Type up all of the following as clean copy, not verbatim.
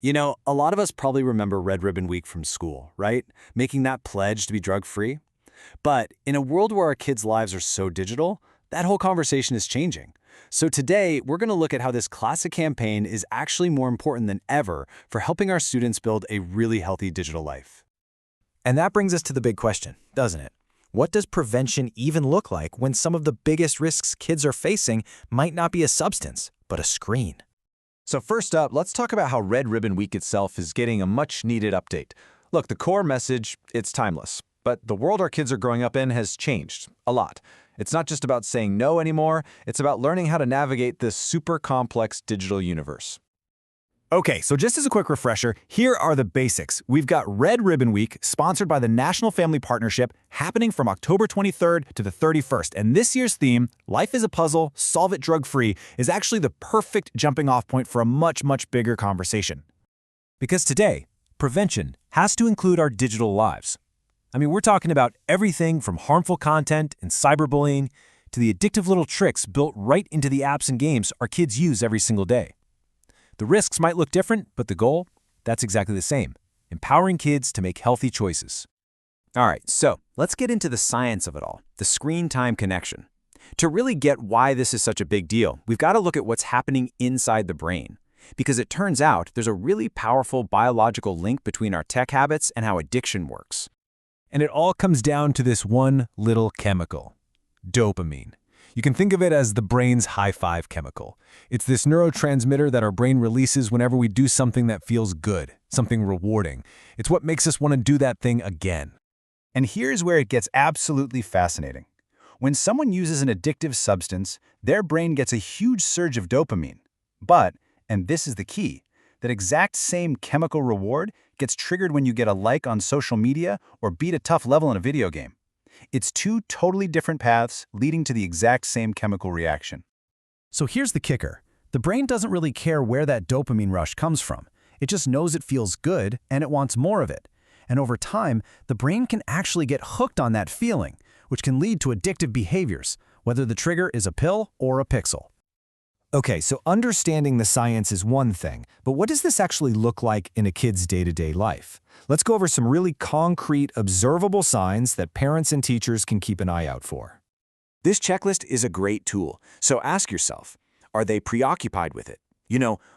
A lot of us probably remember Red Ribbon Week from school, right? Making that pledge to be drug-free. But in a world where our kids' lives are so digital, that whole conversation is changing. So today, we're going to look at how this classic campaign is actually more important than ever for helping our students build a really healthy digital life. And that brings us to the big question, doesn't it? What does prevention even look like when some of the biggest risks kids are facing might not be a substance, but a screen? So first up, let's talk about how Red Ribbon Week itself is getting a much-needed update. Look, the core message, it's timeless. But the world our kids are growing up in has changed a lot. It's not just about saying no anymore, it's about learning how to navigate this super complex digital universe. Okay, so just as a quick refresher, here are the basics. We've got Red Ribbon Week, sponsored by the National Family Partnership, happening from October 23rd to the 31st. And this year's theme, Life is a Puzzle, Solve It Drug-Free, is actually the perfect jumping-off point for a much, much bigger conversation. Because today, prevention has to include our digital lives. I mean, we're talking about everything from harmful content and cyberbullying to the addictive little tricks built right into the apps and games our kids use every single day. The risks might look different, but the goal, that's exactly the same, empowering kids to make healthy choices. All right, so let's get into the science of it all, the screen time connection. To really get why this is such a big deal, we've got to look at what's happening inside the brain. Because it turns out there's a really powerful biological link between our tech habits and how addiction works. And it all comes down to this one little chemical, dopamine. You can think of it as the brain's high-five chemical. It's this neurotransmitter that our brain releases whenever we do something that feels good, something rewarding. It's what makes us want to do that thing again. And here's where it gets absolutely fascinating. When someone uses an addictive substance, their brain gets a huge surge of dopamine. But, and this is the key, that exact same chemical reward gets triggered when you get a like on social media or beat a tough level in a video game. It's two totally different paths leading to the exact same chemical reaction. So here's the kicker. The brain doesn't really care where that dopamine rush comes from. It just knows it feels good and it wants more of it. And over time, the brain can actually get hooked on that feeling, which can lead to addictive behaviors, whether the trigger is a pill or a pixel. Okay, so understanding the science is one thing, but what does this actually look like in a kid's day-to-day life? Let's go over some really concrete, observable signs that parents and teachers can keep an eye out for. This checklist is a great tool, so ask yourself, are they preoccupied with it?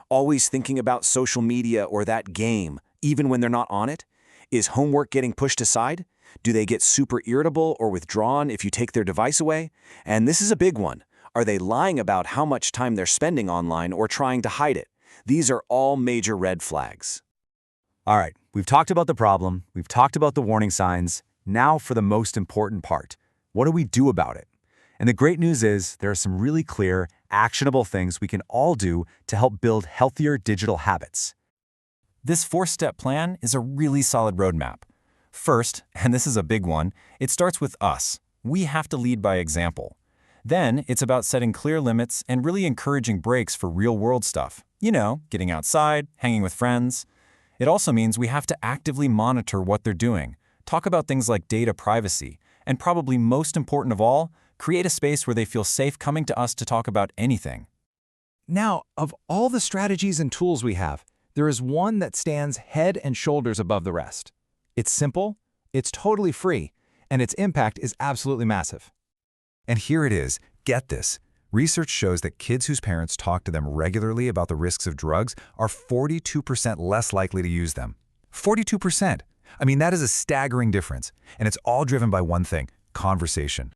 Always thinking about social media or that game, even when they're not on it? Is homework getting pushed aside? Do they get super irritable or withdrawn if you take their device away? And this is a big one. Are they lying about how much time they're spending online or trying to hide it? These are all major red flags. All right, we've talked about the problem, we've talked about the warning signs. Now for the most important part. What do we do about it? And the great news is there are some really clear, actionable things we can all do to help build healthier digital habits. This four-step plan is a really solid roadmap. First, and this is a big one, it starts with us. We have to lead by example. Then, it's about setting clear limits and really encouraging breaks for real-world stuff. Getting outside, hanging with friends. It also means we have to actively monitor what they're doing, talk about things like data privacy, and probably most important of all, create a space where they feel safe coming to us to talk about anything. Now, of all the strategies and tools we have, there is one that stands head and shoulders above the rest. It's simple, it's totally free, and its impact is absolutely massive. And here it is. Get this. Research shows that kids whose parents talk to them regularly about the risks of drugs are 42% less likely to use them. 42%! I mean, that is a staggering difference. And it's all driven by one thing, conversation.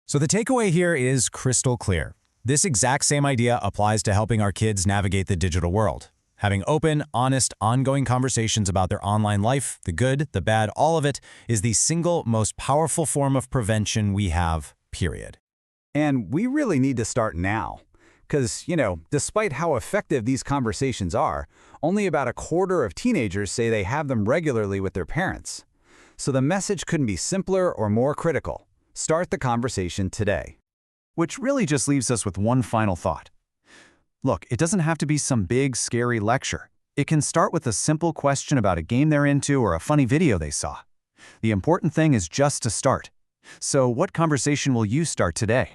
So the takeaway here is crystal clear. This exact same idea applies to helping our kids navigate the digital world. Having open, honest, ongoing conversations about their online life, the good, the bad, all of it, is the single most powerful form of prevention we have, period. And we really need to start now. Because, despite how effective these conversations are, only about a quarter of teenagers say they have them regularly with their parents. So the message couldn't be simpler or more critical. Start the conversation today. Which really just leaves us with one final thought. Look, it doesn't have to be some big, scary lecture. It can start with a simple question about a game they're into or a funny video they saw. The important thing is just to start. So what conversation will you start today?